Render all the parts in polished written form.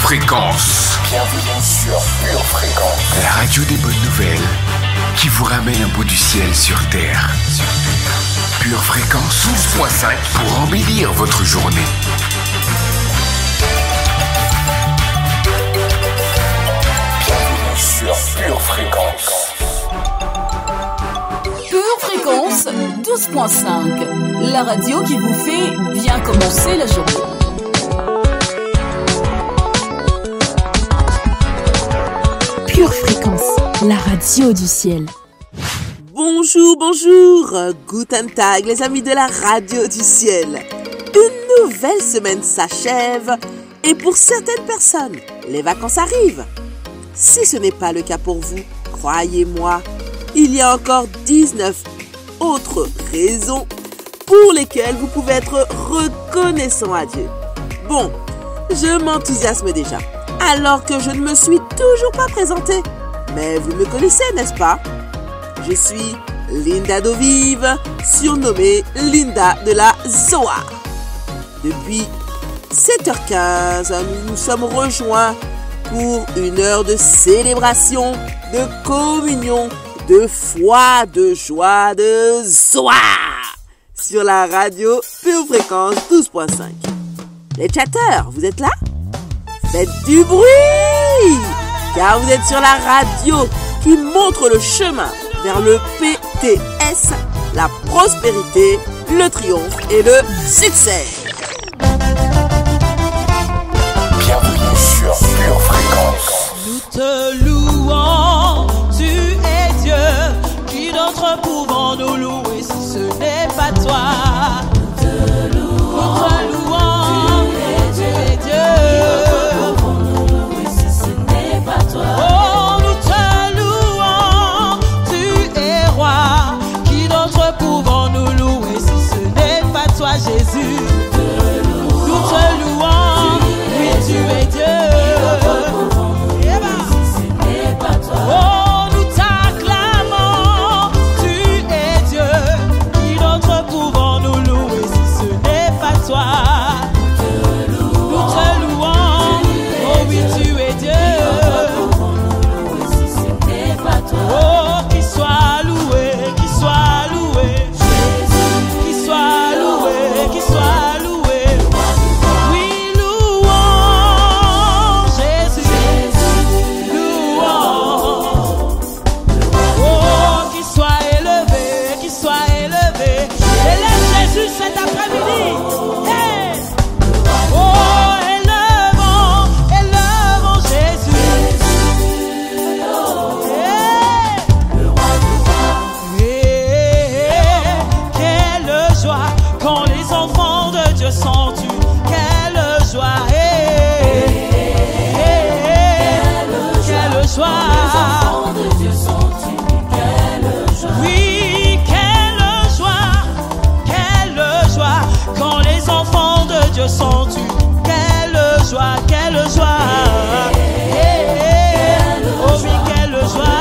Fréquence. Bienvenue sur Pure Fréquence. La radio des bonnes nouvelles qui vous ramène un bout du ciel sur Terre. Pure Fréquence 12.5 pour embellir votre journée. Bienvenue sur Pure Fréquence. Pure Fréquence 12.5. La radio qui vous fait bien commencer la journée. Pure Fréquence, la radio du ciel. Bonjour, Guten Tag les amis de la radio du ciel. Une nouvelle semaine s'achève et pour certaines personnes, les vacances arrivent. Si ce n'est pas le cas pour vous, croyez-moi, il y a encore 19 autres raisons pour lesquelles vous pouvez être reconnaissant à Dieu. Bon, je m'enthousiasme déjà, alors que je ne me suis toujours pas présentée. Mais vous me connaissez, n'est-ce pas? Je suis Linda Dovive, surnommée Linda de la Zoa. Depuis 7h15, nous nous sommes rejoints pour une heure de célébration, de communion, de foi, de joie, de Zoa sur la radio Pure Fréquence 12.5. Les chatteurs, vous êtes là? Faites du bruit, car vous êtes sur la radio qui montre le chemin vers le PTS, la prospérité, le triomphe et le succès. Bienvenue sur Pure Fréquence. Nous te louons, tu es Dieu, qui d'autre pouvons nous louer si ce n'est pas toi? Nous te louons, tu es Dieu. Oh, nous te louons, tu es roi. Qui d'autre pouvons nous louer si ce n'est pas toi, Jésus? Nous te louons, oui, tu es Dieu. Oh, nous t'acclamons, tu es Dieu. Qui d'autre pouvons nous louer si ce n'est pas toi? Nous te louons, oh oui, tu es Dieu. Oh, qu'il soit loué, qu'il soit loué, Jésus, qu'il soit loué, qu'il soit loué. Oui, louons Jésus, louons. Oh, qu'il soit élevé, qu'il soit élevé. Élève Jésus cet après-midi. Hey. Oh, élevons Jésus. Quelle joie quand les enfants de Dieu sont tus. Quelle joie, quelle joie. Oui, quelle joie quand les enfants de Dieu sont tus. Quelle joie, quelle joie. Oh oui, quelle joie.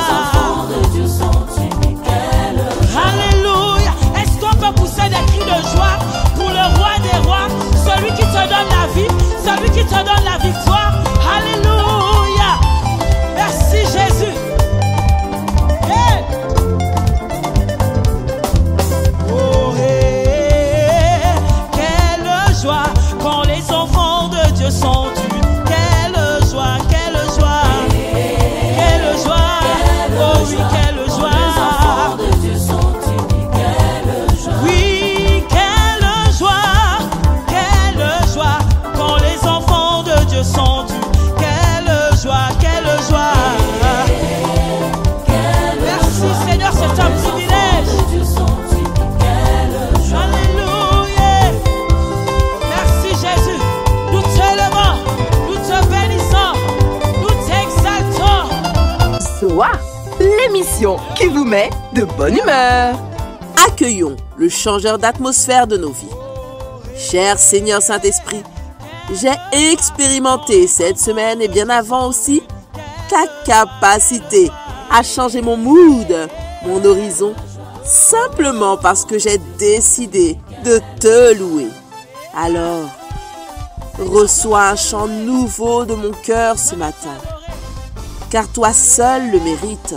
Alléluia. Est-ce qu'on peut pousser des cris de joie pour le roi des rois, celui qui te donne la vie, celui qui te donne la victoire? Alléluia. Merci Jésus. Hey. Oh, hey. Quelle joie quand les enfants de Dieu sont tus. Quelle joie, quelle joie. Quelle joie. Oh oui, quelle joie. Oui, quelle joie quand les enfants de Dieu sont tus. Quelle joie, quelle joie. Merci Seigneur, c'est un privilège. Alléluia. Merci Jésus. Nous te levons, nous te bénissons, nous t'exaltons. Zoa, l'émission qui vous met de bonne humeur. Accueillons le changeur d'atmosphère de nos vies. Cher Seigneur Saint-Esprit, j'ai expérimenté cette semaine et bien avant aussi ta capacité à changer mon mood, mon horizon, simplement parce que j'ai décidé de te louer. Alors, reçois un chant nouveau de mon cœur ce matin, car toi seul le mérites.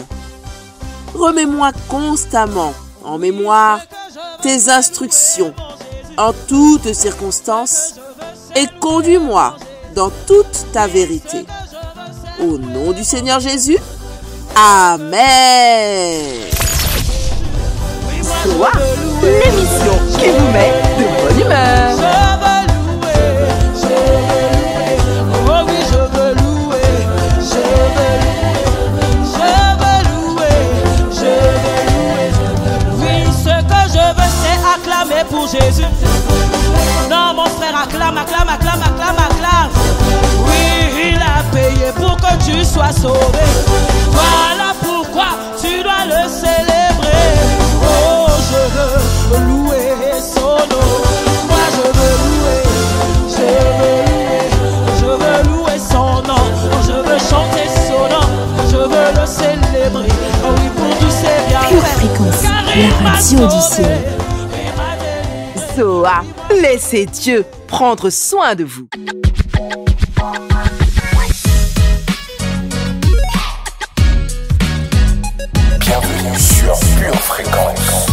Remets-moi constamment en mémoire tes instructions en toutes circonstances et conduis-moi dans toute ta vérité. Au nom du Seigneur Jésus, Amen. Soa, l'émission qui vous met de bonne humeur. Pour Jésus. Non, mon frère, acclame, acclame, acclame, acclame, acclame. Oui, il a payé pour que tu sois sauvé. Voilà pourquoi tu dois le célébrer. Oh, je veux louer son nom. Moi, je veux louer son nom. Je veux chanter son nom. Je veux le célébrer. Oh oui, pour tous ses bienfaits. Pure Fréquence, la radio du ciel. Zoa, laissez Dieu prendre soin de vous. Bienvenue sur Pure Fréquence.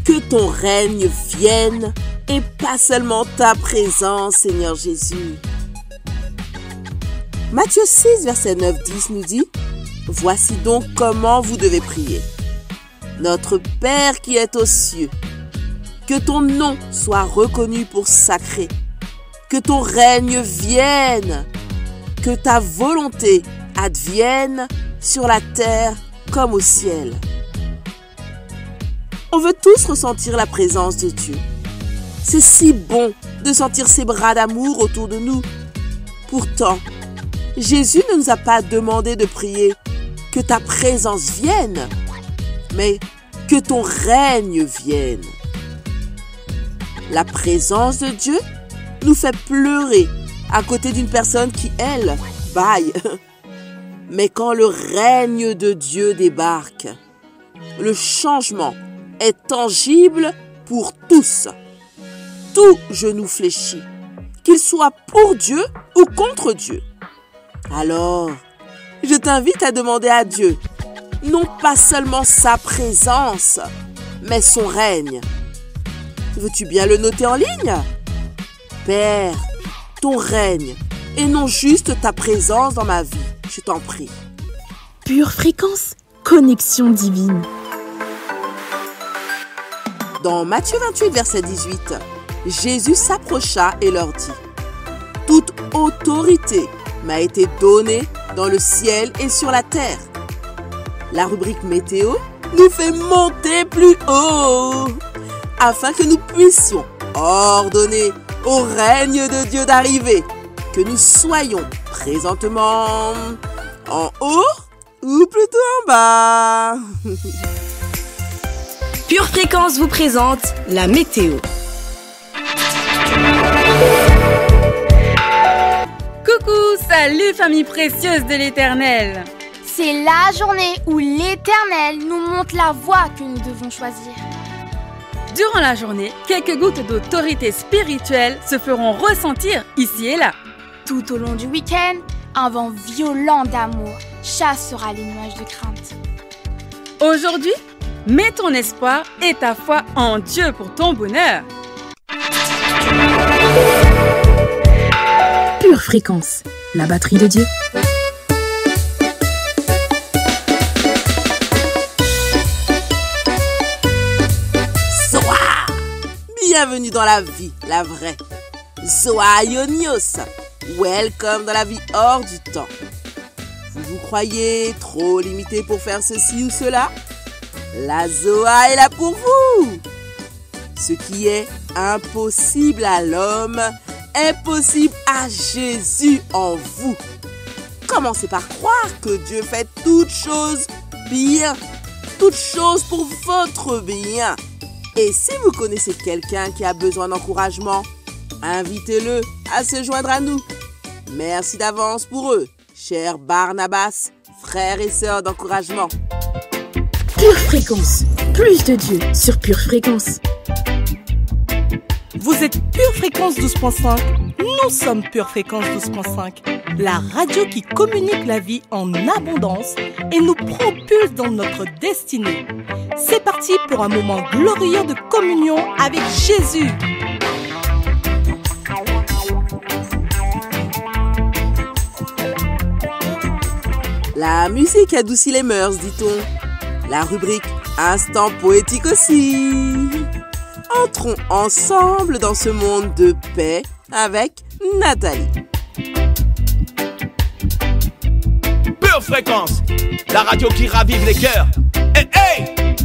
Que ton règne vienne et pas seulement ta présence, Seigneur Jésus. Matthieu 6, verset 9-10 nous dit: Voici donc comment vous devez prier. Notre Père qui est aux cieux, que ton nom soit reconnu pour sacré, que ton règne vienne, que ta volonté advienne sur la terre comme au ciel. On veut tous ressentir la présence de Dieu. C'est si bon de sentir ses bras d'amour autour de nous. Pourtant, Jésus ne nous a pas demandé de prier que ta présence vienne, mais que ton règne vienne. La présence de Dieu nous fait pleurer à côté d'une personne qui, elle, bâille. Mais quand le règne de Dieu débarque, le changement est tangible pour tous. Tout genou fléchit, qu'il soit pour Dieu ou contre Dieu. Alors, je t'invite à demander à Dieu, non pas seulement sa présence, mais son règne. Veux-tu bien le noter en ligne? Père, ton règne, et non juste ta présence dans ma vie, je t'en prie. Pure Fréquence, connexion divine. Dans Matthieu 28, verset 18, Jésus s'approcha et leur dit: Toute autorité m'a été donnée dans le ciel et sur la terre. La rubrique météo nous fait monter plus haut, afin que nous puissions ordonner au règne de Dieu d'arriver, que nous soyons présentement en haut ou plutôt en bas. Pure Fréquence vous présente la météo. Coucou, salut famille précieuse de l'Éternel. C'est la journée où l'Éternel nous montre la voie que nous devons choisir. Durant la journée, quelques gouttes d'autorité spirituelle se feront ressentir ici et là. Tout au long du week-end, un vent violent d'amour chassera les nuages de crainte. Aujourd'hui, mets ton espoir et ta foi en Dieu pour ton bonheur. Pure Fréquence, la batterie de Dieu. Bienvenue dans la vie, la vraie. Zoa Ionios, welcome dans la vie hors du temps. Vous croyez trop limité pour faire ceci ou cela? La Zoa est là pour vous. Ce qui est impossible à l'homme est possible à Jésus en vous. Commencez par croire que Dieu fait toutes choses bien, toutes choses pour votre bien. Et si vous connaissez quelqu'un qui a besoin d'encouragement, invitez-le à se joindre à nous. Merci d'avance pour eux, chers Barnabas, frères et sœurs d'encouragement. Pure Fréquence, plus de Dieu sur Pure Fréquence. Vous êtes Pure Fréquence 12.5. Nous sommes Pure Fréquence 12.5, la radio qui communique la vie en abondance et nous propulse dans notre destinée. C'est parti pour un moment glorieux de communion avec Jésus. La musique adoucit les mœurs, dit-on. La rubrique Instant poétique aussi. Entrons ensemble dans ce monde de paix avec Nathalie. Pure Fréquence, la radio qui ravive les cœurs. Hey, hey!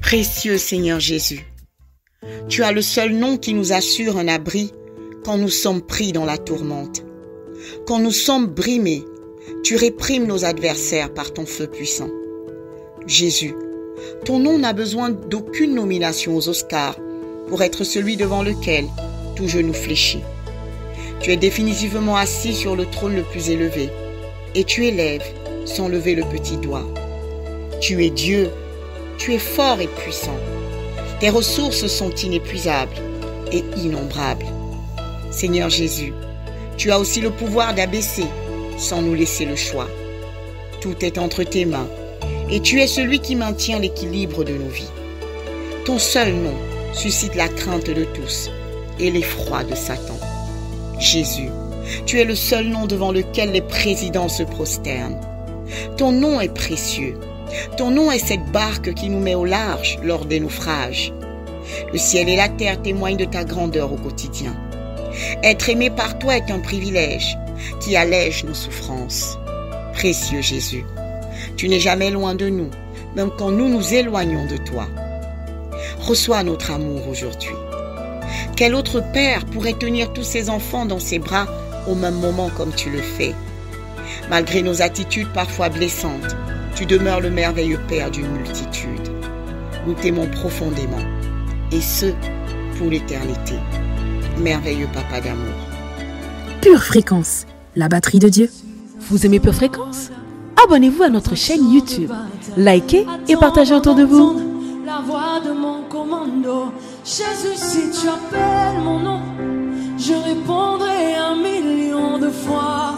Précieux Seigneur Jésus, tu as le seul nom qui nous assure un abri quand nous sommes pris dans la tourmente. Quand nous sommes brimés, tu réprimes nos adversaires par ton feu puissant. Jésus, ton nom n'a besoin d'aucune nomination aux Oscars pour être celui devant lequel tout genou fléchit. Tu es définitivement assis sur le trône le plus élevé et tu élèves sans lever le petit doigt. Tu es Dieu, tu es fort et puissant. Tes ressources sont inépuisables et innombrables. Seigneur Jésus, tu as aussi le pouvoir d'abaisser sans nous laisser le choix. Tout est entre tes mains et tu es celui qui maintient l'équilibre de nos vies. Ton seul nom suscite la crainte de tous et l'effroi de Satan. Jésus, tu es le seul nom devant lequel les présidents se prosternent. Ton nom est précieux. Ton nom est cette barque qui nous met au large lors des naufrages. Le ciel et la terre témoignent de ta grandeur au quotidien. Être aimé par toi est un privilège qui allège nos souffrances. Précieux Jésus, tu n'es jamais loin de nous, même quand nous nous éloignons de toi. Reçois notre amour aujourd'hui. Quel autre père pourrait tenir tous ses enfants dans ses bras au même moment comme tu le fais? Malgré nos attitudes parfois blessantes, tu demeures le merveilleux Père d'une multitude. Nous t'aimons profondément, et ce, pour l'éternité. Merveilleux Papa d'amour. Pure Fréquence, la batterie de Dieu. Vous aimez Pure Fréquence? Abonnez-vous à notre chaîne YouTube. Likez et partagez autour de vous. La voix de mon commando. Jésus, si tu appelles mon nom, je répondrai 1 million de fois.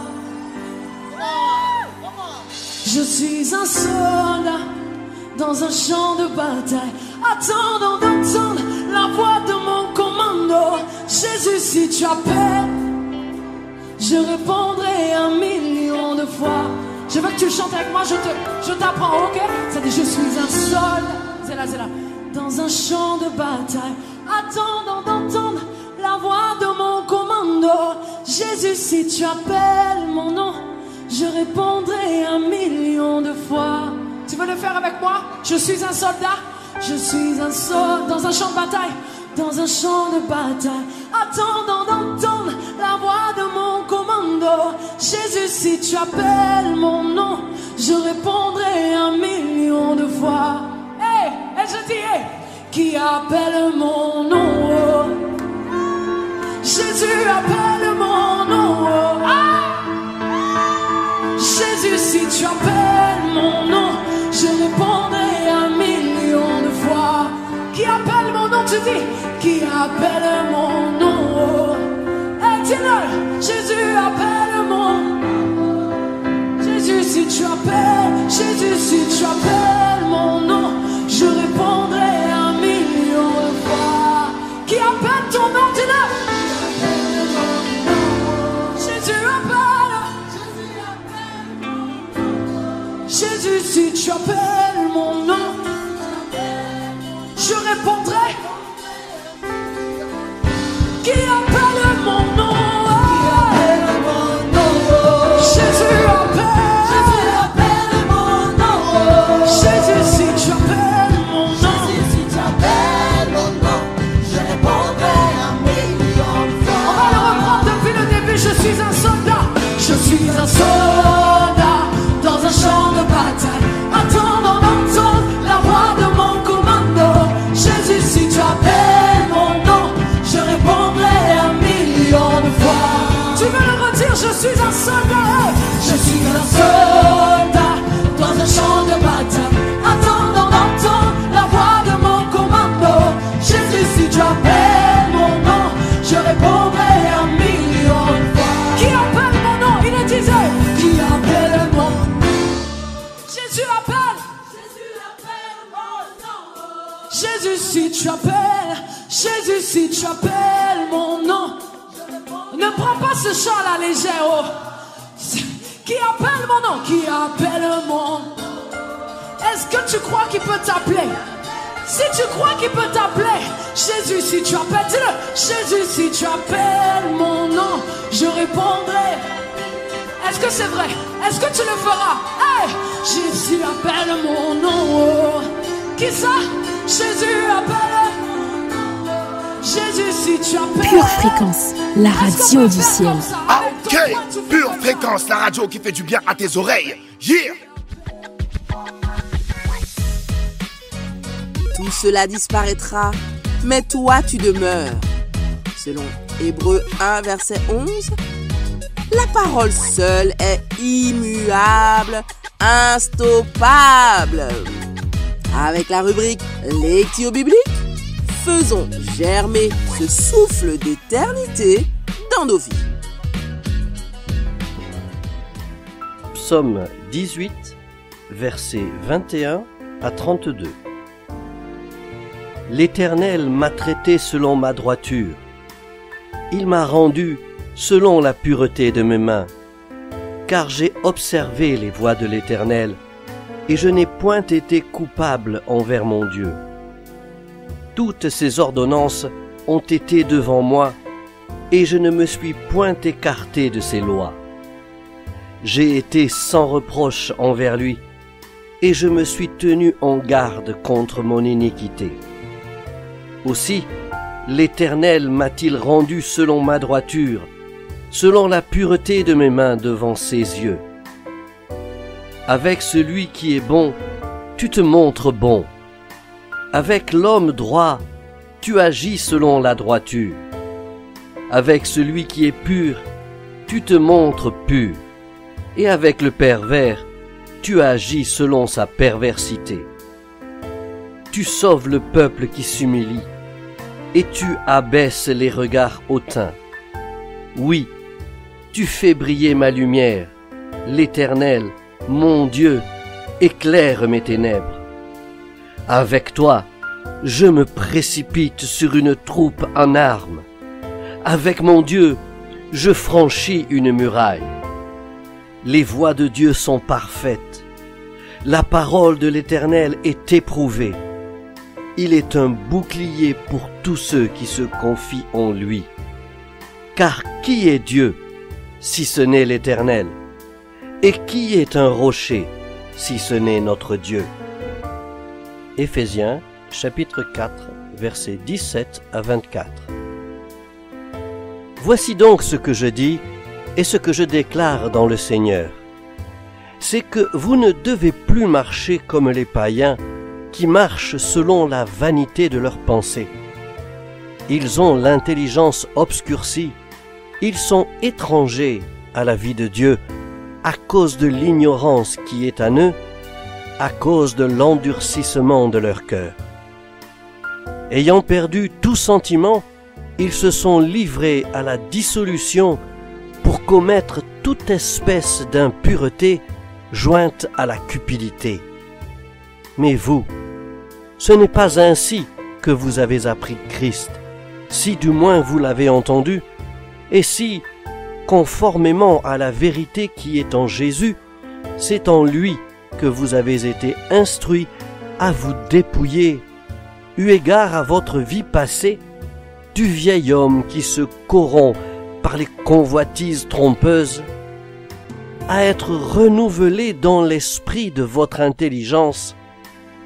Je suis un soldat dans un champ de bataille, attendant d'entendre la voix de mon commando. Jésus, si tu appelles, je répondrai 1 million de fois. Je veux que tu le chantes avec moi, je t'apprends, ok? Ça dit, je suis un soldat, c'est là, dans un champ de bataille, attendant d'entendre la voix de mon commando. Jésus, si tu appelles mon nom, je répondrai 1 million de fois. Tu veux le faire avec moi? Je suis un soldat, je suis un soldat dans un champ de bataille, dans un champ de bataille, attendant d'entendre la voix de mon commando. Jésus, si tu appelles mon nom, je répondrai 1 million de fois. Hey, et je dis, hey, qui appelle mon nom? Oh. Jésus appelle mon nom. Oh. Ah. Jésus, si tu appelles mon nom, je répondrai 1 million de fois. Qui appelle mon nom, tu dis? Qui appelle mon nom? Hey, dis-le! Jésus appelle mon nom. Jésus, si tu appelles, Jésus, si tu appelles mon nom, je répondrai 1 million de fois. Qui appelle ton nom, dis-le! Jésus appelle. Jésus, si tu appelles mon nom, je répondrai. Qui appelle mon nom? Jésus appelle mon nom. Jésus, si tu appelles mon nom, je répondrai 1 million de fois. On va le reprendre depuis le début. Je suis un soldat. Je suis un soldat dans un champ de bataille, attendant d'entendre Jésus, si tu appelles mon nom, ne prends pas ce chant à la légère. Oh. Qui appelle mon nom? Qui appelle mon nom? Est-ce que tu crois qu'il peut t'appeler? Si tu crois qu'il peut t'appeler, Jésus, si tu appelles, dis-le. Jésus, si tu appelles mon nom, je répondrai. Est-ce que c'est vrai? Est-ce que tu le feras? Hey! Jésus appelle mon nom. Qui ça? Jésus appelle. Jésus, si tu appelles. Pure Fréquence, la radio du ciel. Ok, Pure Fréquence, la radio qui fait du bien à tes oreilles. Yeah! Tout cela disparaîtra, mais toi tu demeures. Selon Hébreux 1, verset 11, la parole seule est immuable, instoppable. Avec la rubrique Lectio biblique, faisons germer ce souffle d'éternité dans nos vies. Psaume 18, versets 21 à 32. L'Éternel m'a traité selon ma droiture. Il m'a rendu selon la pureté de mes mains. Car j'ai observé les voies de l'Éternel, et je n'ai point été coupable envers mon Dieu. Toutes ses ordonnances ont été devant moi, et je ne me suis point écarté de ses lois. J'ai été sans reproche envers lui, et je me suis tenu en garde contre mon iniquité. Aussi, l'Éternel m'a-t-il rendu selon ma droiture, selon la pureté de mes mains devant ses yeux. Avec celui qui est bon, tu te montres bon. Avec l'homme droit, tu agis selon la droiture. Avec celui qui est pur, tu te montres pur. Et avec le pervers, tu agis selon sa perversité. Tu sauves le peuple qui s'humilie, et tu abaisses les regards hautains. Oui, tu fais briller ma lumière, l'Éternel, mon Dieu, éclaire mes ténèbres. Avec toi, je me précipite sur une troupe en armes. Avec mon Dieu, je franchis une muraille. Les voies de Dieu sont parfaites. La parole de l'Éternel est éprouvée. Il est un bouclier pour tous ceux qui se confient en lui. Car qui est Dieu, si ce n'est l'Éternel? Et qui est un rocher, si ce n'est notre Dieu? Éphésiens, chapitre 4, versets 17 à 24. Voici donc ce que je dis et ce que je déclare dans le Seigneur. C'est que vous ne devez plus marcher comme les païens, qui marchent selon la vanité de leurs pensées. Ils ont l'intelligence obscurcie, ils sont étrangers à la vie de Dieu à cause de l'ignorance qui est en eux, à cause de l'endurcissement de leur cœur. Ayant perdu tout sentiment, ils se sont livrés à la dissolution pour commettre toute espèce d'impureté jointe à la cupidité. Mais vous, ce n'est pas ainsi que vous avez appris Christ, si du moins vous l'avez entendu, et si, conformément à la vérité qui est en Jésus, c'est en lui que vous avez été instruits à vous dépouiller, eu égard à votre vie passée, du vieil homme qui se corrompt par les convoitises trompeuses, à être renouvelé dans l'esprit de votre intelligence,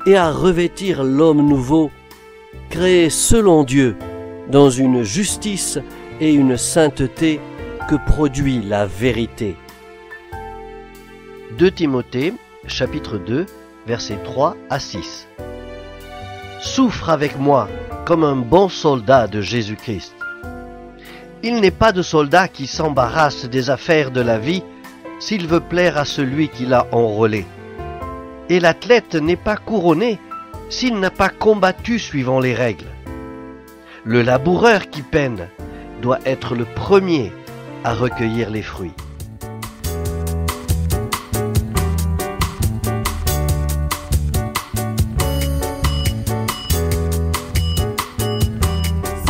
et à revêtir l'homme nouveau, créé selon Dieu, dans une justice et une sainteté que produit la vérité. 2 Timothée, chapitre 2, versets 3 à 6. Souffre avec moi comme un bon soldat de Jésus-Christ. Il n'est pas de soldat qui s'embarrasse des affaires de la vie s'il veut plaire à celui qui l'a enrôlé. Et l'athlète n'est pas couronné s'il n'a pas combattu suivant les règles. Le laboureur qui peine doit être le premier à recueillir les fruits.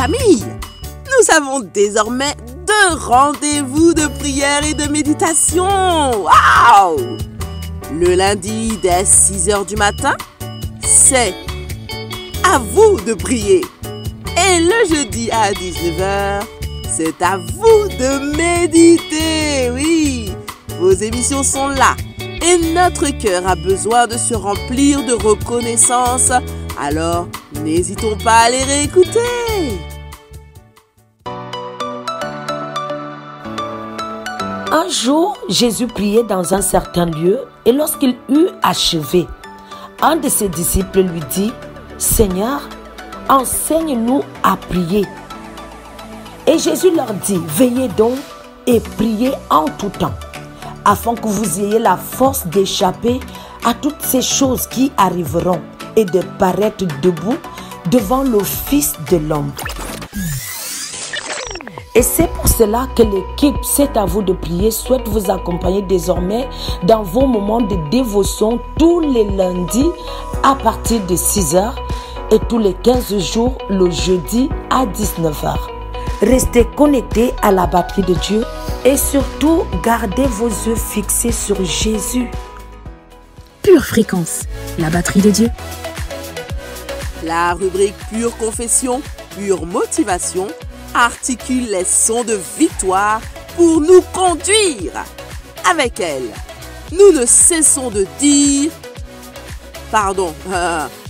famille, nous avons désormais 2 rendez-vous de prière et de méditation. Waouh! Le lundi dès 6h du matin, c'est à vous de prier. Et le jeudi à 19h, c'est à vous de méditer. Oui, vos émissions sont là. Et notre cœur a besoin de se remplir de reconnaissance. Alors, n'hésitons pas à les réécouter. Un jour, Jésus priait dans un certain lieu et lorsqu'il eut achevé, un de ses disciples lui dit, « Seigneur, enseigne-nous à prier. » Et Jésus leur dit, « Veillez donc et priez en tout temps, afin que vous ayez la force d'échapper à toutes ces choses qui arriveront et de paraître debout devant le Fils de l'homme. » Et c'est pour cela que l'équipe C'est à vous de prier souhaite vous accompagner désormais dans vos moments de dévotion tous les lundis à partir de 6h et tous les 15 jours le jeudi à 19h. Restez connectés à la batterie de Dieu et surtout gardez vos yeux fixés sur Jésus. Pure Fréquence, la batterie de Dieu. La rubrique Pure Confession, Pure Motivation articule les sons de victoire pour nous conduire. Avec elle, nous ne cessons de dire...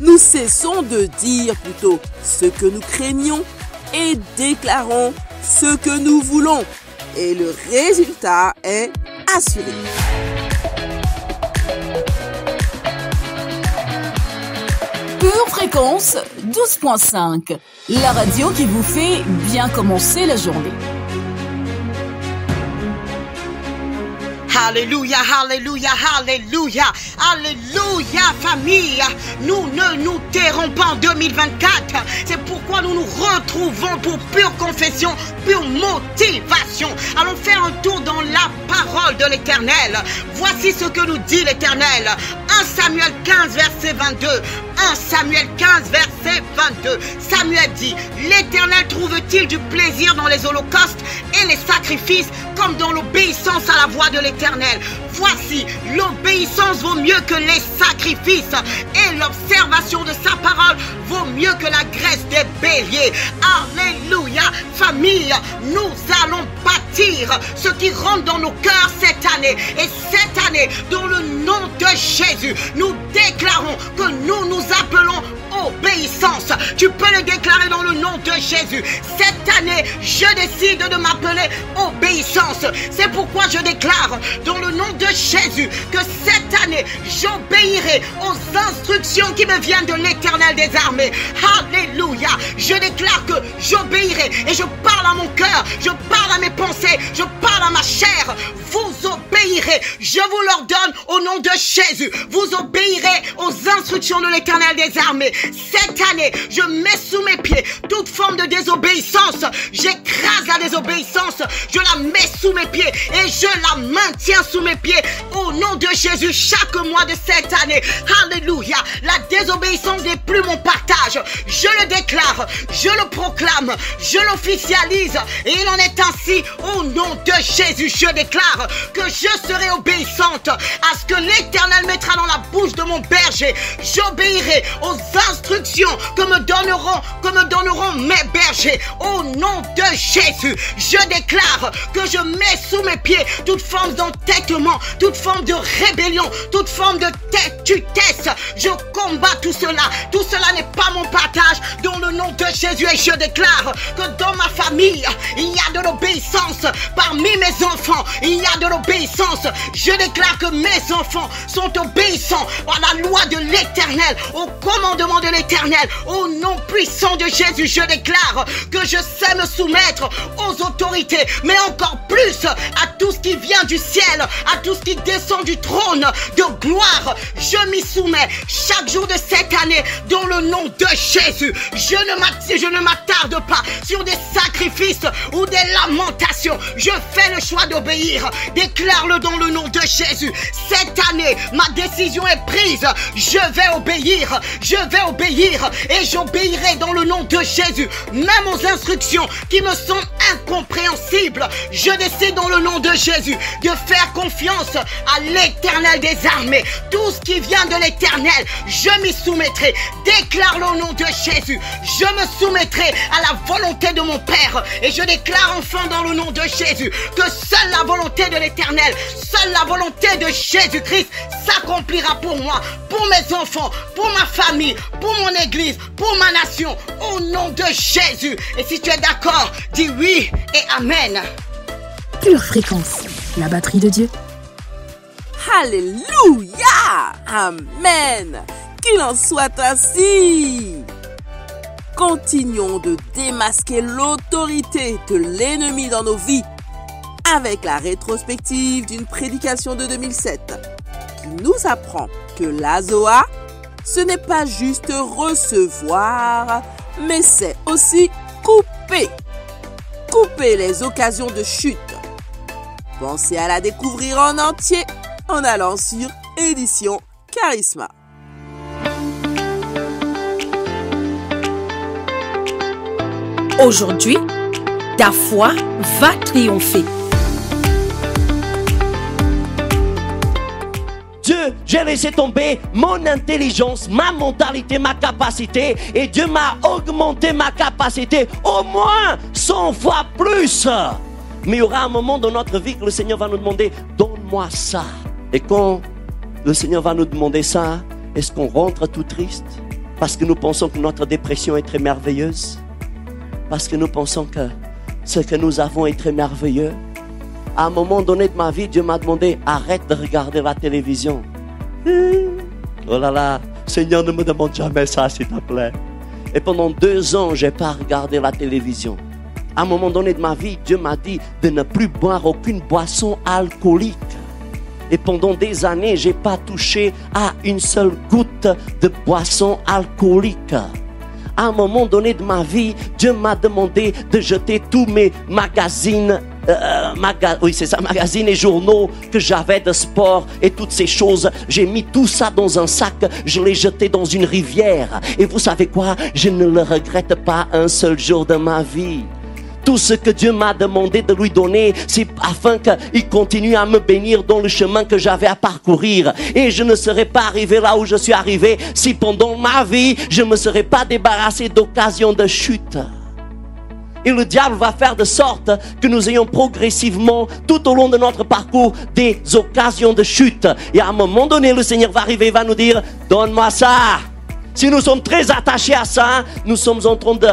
nous cessons de dire plutôt ce que nous craignons et déclarons ce que nous voulons. Et le résultat est assuré. Pure Fréquence 12.5, la radio qui vous fait bien commencer la journée. Alléluia, alléluia, alléluia, alléluia, famille. Nous ne nous tairons pas en 2024. C'est pourquoi nous nous retrouvons pour Pure Confession, Pure Motivation. Allons faire un tour dans la parole de l'Éternel. Voici ce que nous dit l'Éternel. 1 Samuel 15, verset 22. 1 Samuel 15, verset 22. Samuel dit, l'Éternel trouve-t-il du plaisir dans les holocaustes et les sacrifices comme dans l'obéissance à la voix de l'Éternel? Voici, l'obéissance vaut mieux que les sacrifices et l'observation de sa parole vaut mieux que la graisse des béliers. Alléluia, famille, nous allons bâtir ce qui rentre dans nos cœurs cette année. Et cette année, dans le nom de Jésus, nous déclarons que nous appelons obéissance. Tu peux le déclarer dans le nom de Jésus. Cette année, je décide de m'appeler obéissance. C'est pourquoi je déclare dans le nom de Jésus que cette année, j'obéirai aux instructions qui me viennent de l'Éternel des armées. Alléluia. Je déclare que j'obéirai et je parle à mon cœur, je parle à mes pensées, je parle à ma chair. Vous obéirez. Je vous l'ordonne au nom de Jésus. Vous obéirez aux instructions de l'Éternel des armées. Cette année, je mets sous mes pieds toute forme de désobéissance. J'écrase la désobéissance. Je la mets sous mes pieds et je la maintiens sous mes pieds au nom de Jésus chaque mois de cette année. Alléluia. La désobéissance n'est plus mon partage. Je le déclare, je le proclame, je l'officialise et il en est ainsi au nom de Jésus. Je déclare que je serai obéissante à ce que l'Éternel mettra dans la bouche de mon berger. J'obéirai aux instructions que me donneront mes bergers au nom de Jésus. Je déclare que je mets sous mes pieds toute forme d'entêtement, toute forme de rébellion, toute forme de têtutesse. Je combats tout cela. Tout cela n'est pas mon partage dans le nom de Jésus et je déclare que dans ma famille, il y a de l'obéissance. Parmi mes enfants, il y a de l'obéissance. Je déclare que mes enfants sont obéissants à la loi de l'Éternel, au commandement de l'Éternel. Au nom puissant de Jésus, je déclare que je sais me soumettre aux autorités, mais encore plus à tout ce qui vient du ciel, à tout ce qui descend du trône de gloire. Je m'y soumets chaque jour de cette année dans le nom de Jésus. Je ne m'attarde pas sur des sacrifices ou des lamentations. Je fais le choix d'obéir. Déclare-le dans le nom de Jésus. Cette année, ma décision est prise. Je vais obéir. Je vais obéir et j'obéirai dans le nom de Jésus. Même aux instructions qui me sont incompréhensibles, je décide dans le nom de Jésus de faire confiance à l'Éternel des armées. Tout ce qui vient de l'Éternel, je m'y soumettrai. Déclare-le au nom de Jésus. Je me soumettrai à la volonté de mon Père et je déclare enfin dans le nom de Jésus que seule la volonté de l'Éternel, seule la volonté de Jésus-Christ s'accomplira pour moi, pour mes enfants, pour ma famille, pour mon église, pour ma nation, au nom de Jésus. Et si tu es d'accord, dis oui et amen. Pure Fréquence, la batterie de Dieu. Alléluia! Amen! Qu'il en soit ainsi! Continuons de démasquer l'autorité de l'ennemi dans nos vies avec la rétrospective d'une prédication de 2007 qui nous apprend que la Zoa, ce n'est pas juste recevoir, mais c'est aussi couper. Couper les occasions de chute. Pensez à la découvrir en entier en allant sur Édition Charisma. Aujourd'hui, ta foi va triompher. Dieu, j'ai laissé tomber mon intelligence, ma mentalité, ma capacité, et Dieu m'a augmenté ma capacité au moins 100 fois plus. Mais il y aura un moment dans notre vie que le Seigneur va nous demander, donne-moi ça. Et quand le Seigneur va nous demander ça, est-ce qu'on rentre tout triste? Parce que nous pensons que notre dépression est très merveilleuse? Parce que nous pensons que ce que nous avons est très merveilleux? À un moment donné de ma vie, Dieu m'a demandé, arrête de regarder la télévision. Oh là là, Seigneur, ne me demande jamais ça, s'il te plaît. Et pendant 2 ans, je n'ai pas regardé la télévision. À un moment donné de ma vie, Dieu m'a dit de ne plus boire aucune boisson alcoolique. Et pendant des années, je n'ai pas touché à une seule goutte de boisson alcoolique. À un moment donné de ma vie, Dieu m'a demandé de jeter tous mes magazines, magazines et journaux que j'avais de sport et toutes ces choses. J'ai mis tout ça dans un sac, je l'ai jeté dans une rivière. Et vous savez quoi? Je ne le regrette pas un seul jour de ma vie. Tout ce que Dieu m'a demandé de lui donner, c'est afin qu'il continue à me bénir dans le chemin que j'avais à parcourir. Et je ne serais pas arrivé là où je suis arrivé si pendant ma vie, je ne me serais pas débarrassé d'occasions de chute. Et le diable va faire de sorte que nous ayons progressivement, tout au long de notre parcours, des occasions de chute. Et à un moment donné, le Seigneur va arriver et va nous dire, donne-moi ça. Si nous sommes très attachés à ça, nous sommes en train de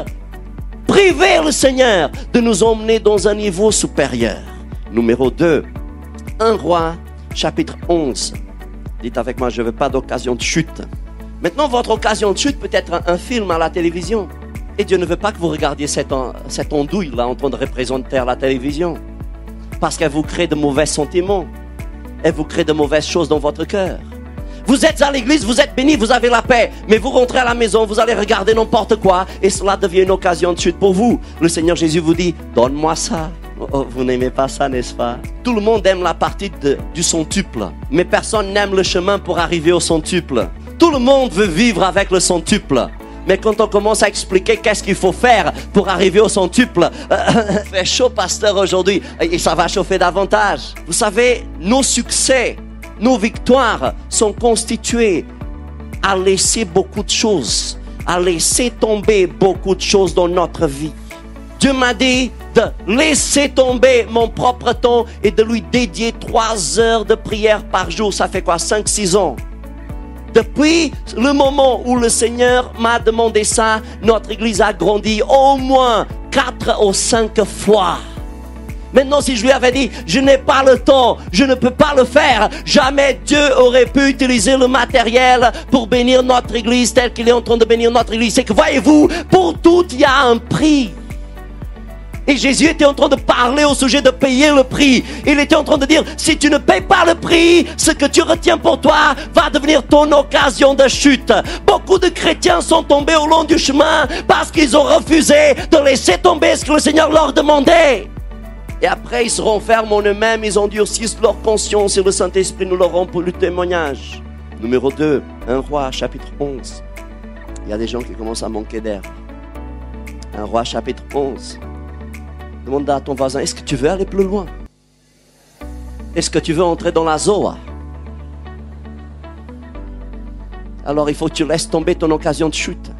priver le Seigneur de nous emmener dans un niveau supérieur. Numéro 2, 1 Roi, chapitre 11. Dites avec moi, je ne veux pas d'occasion de chute. Maintenant, votre occasion de chute peut être un film à la télévision. Et Dieu ne veut pas que vous regardiez cette andouille là en train de représenter la télévision. Parce qu'elle vous crée de mauvais sentiments. Elle vous crée de mauvaises choses dans votre cœur. Vous êtes à l'église, vous êtes bénis, vous avez la paix. Mais vous rentrez à la maison, vous allez regarder n'importe quoi. Et cela devient une occasion de chute pour vous. Le Seigneur Jésus vous dit, donne-moi ça. Oh, vous n'aimez pas ça, n'est-ce pas? Tout le monde aime la partie du centuple. Mais personne n'aime le chemin pour arriver au centuple. Tout le monde veut vivre avec le centuple. Mais quand on commence à expliquer qu'est-ce qu'il faut faire pour arriver au centuple, fait chaud, pasteur, aujourd'hui. Et ça va chauffer davantage. Vous savez, nos succès, nos victoires sont constituées à laisser beaucoup de choses, à laisser tomber beaucoup de choses dans notre vie. Dieu m'a dit de laisser tomber mon propre temps et de lui dédier 3 heures de prière par jour. Ça fait quoi, 5-6 ans? Depuis le moment où le Seigneur m'a demandé ça, notre église a grandi au moins 4 ou 5 fois. Maintenant, si je lui avais dit, je n'ai pas le temps, je ne peux pas le faire, jamais Dieu aurait pu utiliser le matériel pour bénir notre église tel qu'il est en train de bénir notre église. C'est que, voyez-vous, pour tout, il y a un prix. Et Jésus était en train de parler au sujet de payer le prix. Il était en train de dire, si tu ne payes pas le prix, ce que tu retiens pour toi va devenir ton occasion de chute. Beaucoup de chrétiens sont tombés au long du chemin parce qu'ils ont refusé de laisser tomber ce que le Seigneur leur demandait. Et après, ils se renferment en eux-mêmes, ils endurcissent leur conscience et le Saint-Esprit nous leur rend pour le témoignage. Numéro 2, 1 Roi, chapitre 11. Il y a des gens qui commencent à manquer d'air. 1 Roi, chapitre 11. Demande à ton voisin, est-ce que tu veux aller plus loin? Est-ce que tu veux entrer dans la Zoa? Alors il faut que tu laisses tomber ton occasion de chute.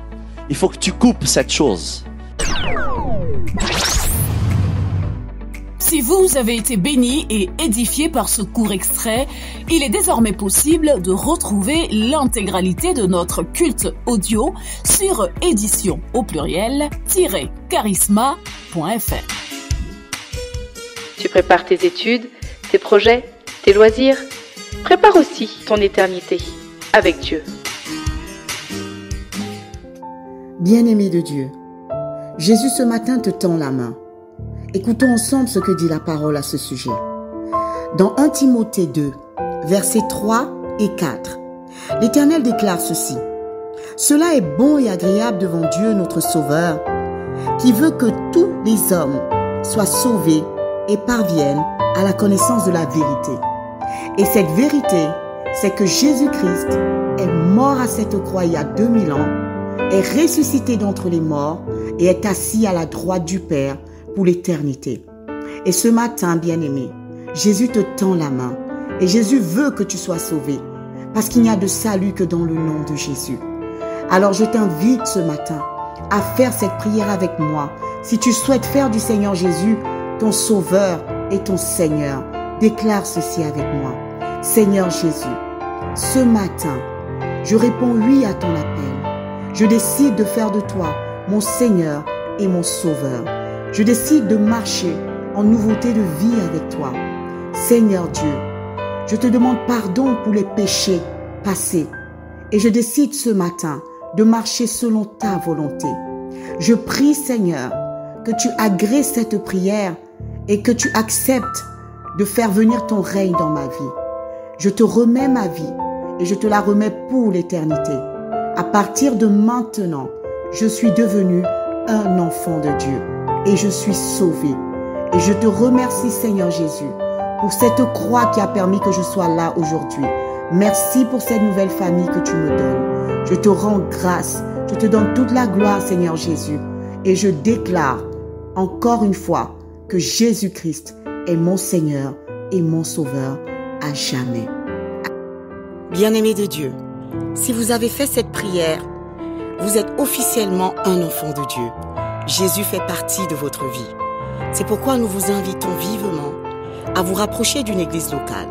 Il faut que tu coupes cette chose. Si vous avez été béni et édifié par ce court extrait, il est désormais possible de retrouver l'intégralité de notre culte audio sur édition au pluriel-charisma.fr. Tu prépares tes études, tes projets, tes loisirs. Prépare aussi ton éternité avec Dieu. Bien-aimé de Dieu, Jésus ce matin te tend la main. Écoutons ensemble ce que dit la parole à ce sujet. Dans 1 Timothée 2, versets 3 et 4, l'Éternel déclare ceci. Cela est bon et agréable devant Dieu notre Sauveur, qui veut que tous les hommes soient sauvés et parviennent à la connaissance de la vérité. Et cette vérité, c'est que Jésus-Christ est mort à cette croix il y a 2000 ans, est ressuscité d'entre les morts et est assis à la droite du Père pour l'éternité. Et ce matin, bien-aimé, Jésus te tend la main et Jésus veut que tu sois sauvé parce qu'il n'y a de salut que dans le nom de Jésus. Alors je t'invite ce matin à faire cette prière avec moi. Si tu souhaites faire du Seigneur Jésus ton Sauveur et ton Seigneur, déclare ceci avec moi. Seigneur Jésus, ce matin, je réponds oui à ton appel. Je décide de faire de toi mon Seigneur et mon Sauveur. Je décide de marcher en nouveauté de vie avec toi. Seigneur Dieu, je te demande pardon pour les péchés passés et je décide ce matin de marcher selon ta volonté. Je prie, Seigneur, que tu agrées cette prière et que tu acceptes de faire venir ton règne dans ma vie. Je te remets ma vie et je te la remets pour l'éternité. À partir de maintenant, je suis devenu un enfant de Dieu et je suis sauvé. Et je te remercie, Seigneur Jésus, pour cette croix qui a permis que je sois là aujourd'hui. Merci pour cette nouvelle famille que tu me donnes. Je te rends grâce. Je te donne toute la gloire, Seigneur Jésus. Et je déclare encore une fois que Jésus-Christ est mon Seigneur et mon Sauveur à jamais. Bien-aimé de Dieu, si vous avez fait cette prière, vous êtes officiellement un enfant de Dieu. Jésus fait partie de votre vie. C'est pourquoi nous vous invitons vivement à vous rapprocher d'une église locale.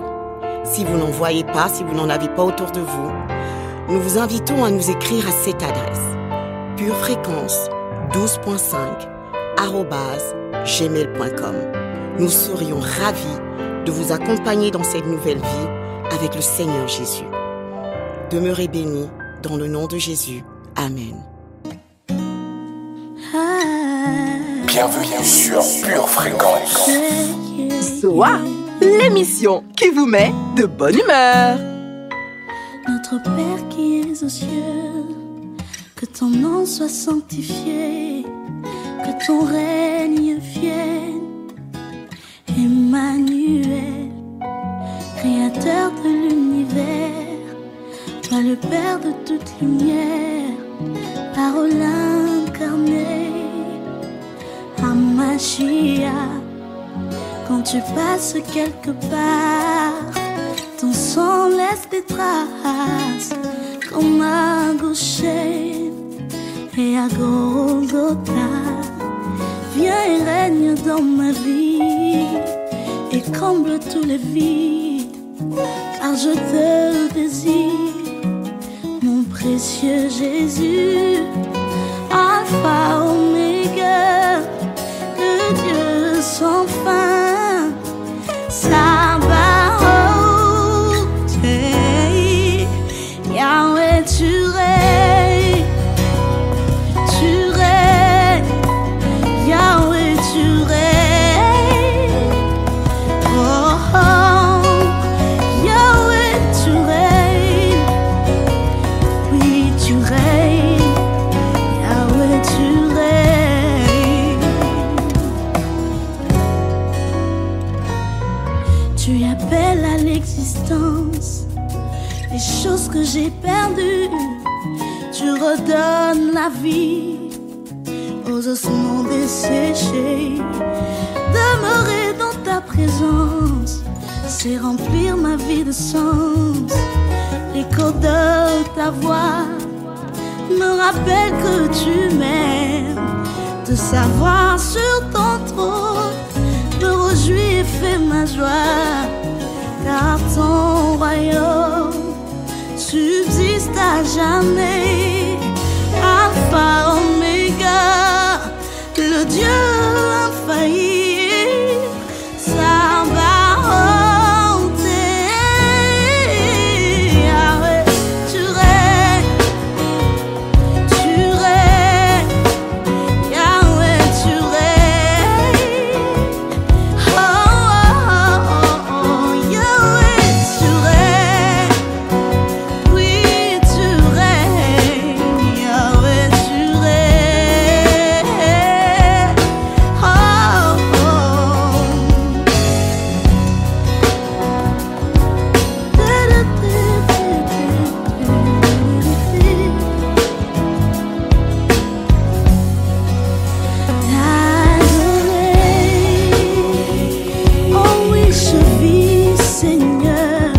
Si vous n'en voyez pas, si vous n'en avez pas autour de vous, nous vous invitons à nous écrire à cette adresse purefréquence12.5@gmail.com. Nous serions ravis de vous accompagner dans cette nouvelle vie avec le Seigneur Jésus. Demeurez bénis dans le nom de Jésus. Amen. Bienvenue sur Pure Fréquence. Zoa, l'émission qui vous met de bonne humeur. Notre Père qui es aux cieux, que ton nom soit sanctifié, que ton règne vienne. Emmanuel, créateur de l'univers, toi le Père de toute lumière, parole incarnée, Hamashia. Quand tu passes quelque part, ton sang laisse des traces, comme à Gaucher et à Golgotha. Viens et règne dans ma vie et comble tous les vides, car je te désire, mon précieux Jésus, Alpha, Oméga, le Dieu sans fin, Sabaoth, hey, Yahweh, tu règnes, Yahweh, tu règnes. Tu appelles à l'existence les choses que j'ai perdues. Tu redonnes la vie aux ossements desséchés. Demeurer dans ta présence, c'est remplir ma vie de sens. L'écho de ta voix me rappelle que tu m'aimes. De savoir sur ton trône me réjouit et fait ma joie. Car ton royaume subsiste à jamais. Alpha, Oméga, le Dieu infaillible, Sabaoth, Yahweh, tu règnes, Yahweh, tu règnes, oh, oh, oh, oh, Yahweh, tu règnes, oui, tu règnes, Yahweh, tu règnes, oh, oh. Oh oui, je vis, Seigneur.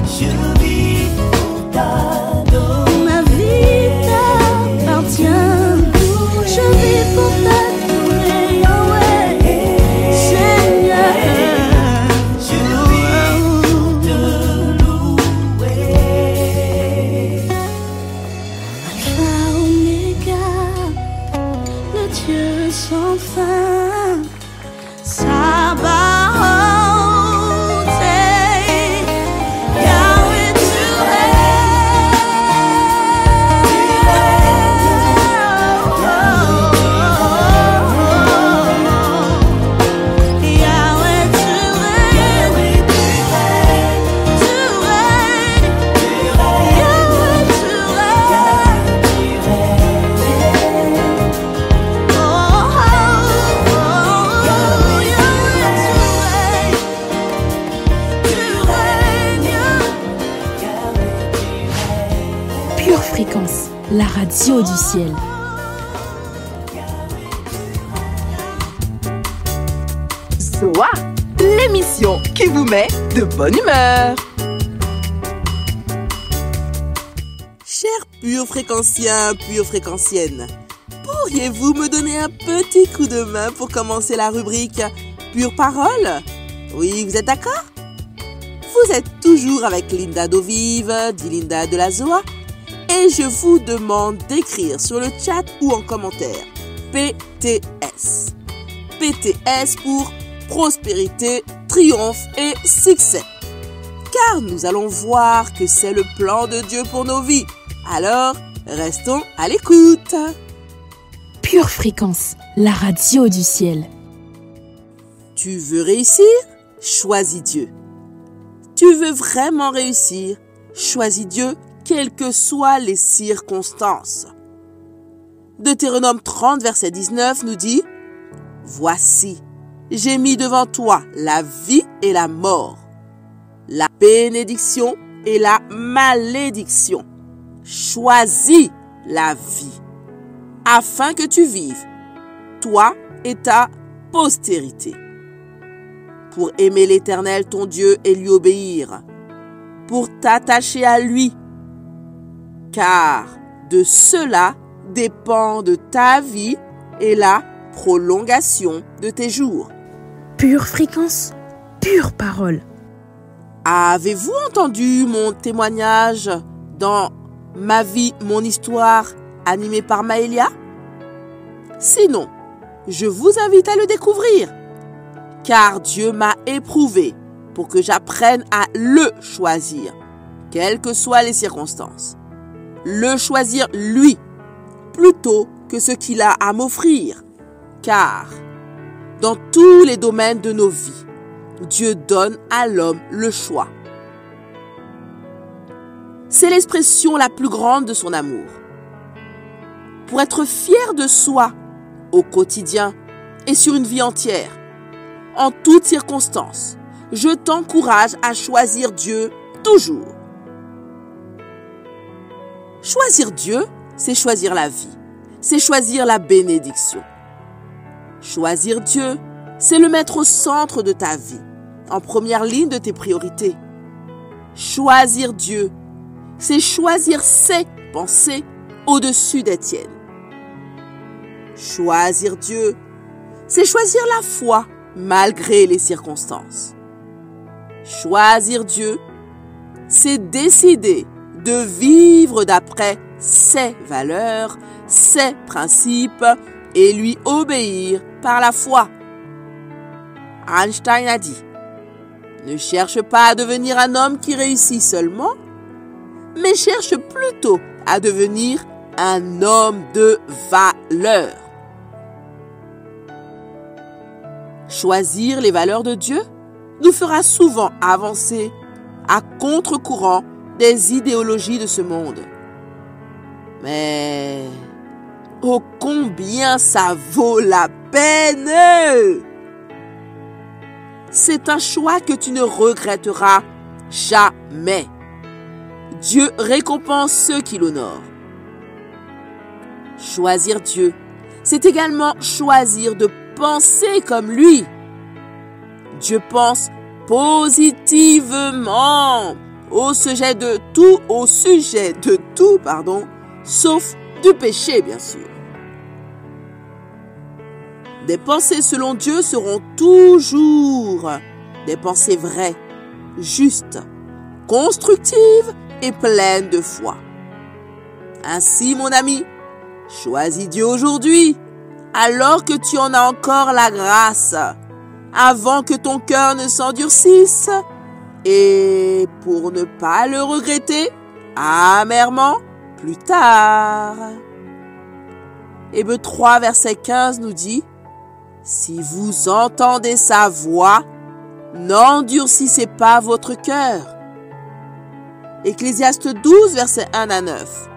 Je vis pour t'adorer. Ma vie t'appartient. Je vis pour t'adorer, Yahweh, Seigneur. Je vis pour te louer. Alpha, Oméga, le Dieu sans fin, Sabaoth, Yahweh, tu règnes, Yahweh, tu règnes, Yahweh, tu Pure Fréquence, la radio du ciel. Zoa, l'émission qui vous met de bonne humeur. Chers purs fréquenciens, pures fréquenciennes, pourriez-vous me donner un petit coup de main pour commencer la rubrique Pure Parole? Oui, vous êtes d'accord? Vous êtes toujours avec Linda Dovive, dit Linda de la Zoa, et je vous demande d'écrire sur le chat ou en commentaire PTS. PTS pour prospérité, triomphe et succès. Car nous allons voir que c'est le plan de Dieu pour nos vies. Alors, restons à l'écoute. Pure Fréquence, la radio du ciel. Tu veux réussir? Choisis Dieu. Tu veux vraiment réussir? Choisis Dieu, quelles que soient les circonstances. Deutéronome 30, verset 19 nous dit « Voici, j'ai mis devant toi la vie et la mort, la bénédiction et la malédiction. Choisis la vie, afin que tu vives, toi et ta postérité, pour aimer l'Éternel ton Dieu et lui obéir, pour t'attacher à lui, car de cela dépend de ta vie et la prolongation de tes jours. » Pure Fréquence, pure parole. Avez-vous entendu mon témoignage dans Ma vie, mon histoire, animé par Maëlia? Sinon, je vous invite à le découvrir, car Dieu m'a éprouvé pour que j'apprenne à le choisir, quelles que soient les circonstances. Le choisir lui, plutôt que ce qu'il a à m'offrir, car dans tous les domaines de nos vies, Dieu donne à l'homme le choix. C'est l'expression la plus grande de son amour. Pour être fier de soi au quotidien et sur une vie entière, en toutes circonstances, je t'encourage à choisir Dieu toujours. Choisir Dieu, c'est choisir la vie, c'est choisir la bénédiction. Choisir Dieu, c'est le mettre au centre de ta vie, en première ligne de tes priorités. Choisir Dieu, c'est choisir ses pensées au-dessus des tiennes. Choisir Dieu, c'est choisir la foi malgré les circonstances. Choisir Dieu, c'est décider de vivre d'après ses valeurs, ses principes et lui obéir par la foi. Einstein a dit: ne cherche pas à devenir un homme qui réussit seulement, mais cherche plutôt à devenir un homme de valeur. Choisir les valeurs de Dieu nous fera souvent avancer à contre-courant des idéologies de ce monde. Mais oh combien ça vaut la peine! C'est un choix que tu ne regretteras jamais. Dieu récompense ceux qui l'honorent. Choisir Dieu, c'est également choisir de penser comme lui. Dieu pense positivement au sujet de tout, sauf du péché, bien sûr. Des pensées selon Dieu seront toujours des pensées vraies, justes, constructives et pleines de foi. Ainsi, mon ami, choisis Dieu aujourd'hui, alors que tu en as encore la grâce, avant que ton cœur ne s'endurcisse, et pour ne pas le regretter amèrement plus tard. Hébreux 3, verset 15 nous dit: si vous entendez sa voix, n'endurcissez pas votre cœur. Ecclésiaste 12, verset 1 à 9.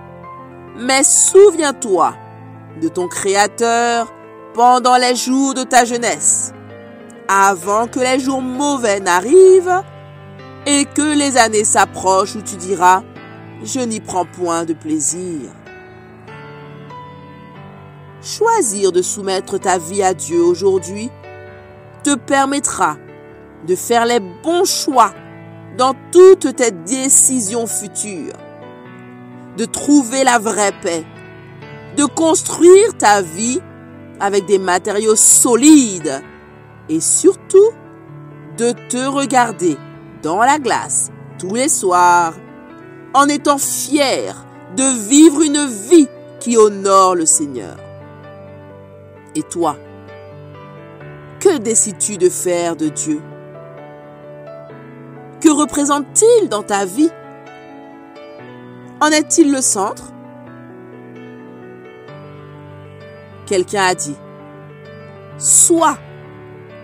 Mais souviens-toi de ton Créateur pendant les jours de ta jeunesse, avant que les jours mauvais n'arrivent et que les années s'approchent où tu diras: je n'y prends point de plaisir. Choisir de soumettre ta vie à Dieu aujourd'hui te permettra de faire les bons choix dans toutes tes décisions futures, de trouver la vraie paix, de construire ta vie avec des matériaux solides et surtout de te regarder dans la glace tous les soirs en étant fier de vivre une vie qui honore le Seigneur. Et toi, que décides-tu de faire de Dieu? Que représente-t-il dans ta vie? En est-il le centre? Quelqu'un a dit: soit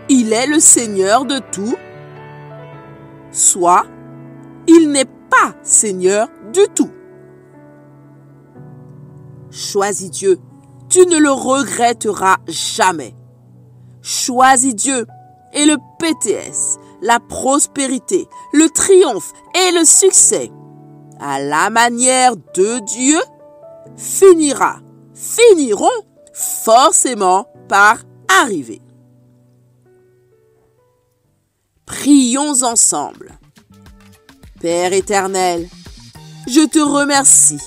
il est le Seigneur de tout, soit il n'est pas Seigneur du tout. Choisis Dieu, tu ne le regretteras jamais. Choisis Dieu et le PTS, la prospérité, le triomphe et le succès, à la manière de Dieu, finiront forcément par arriver. Prions ensemble. Père éternel, je te remercie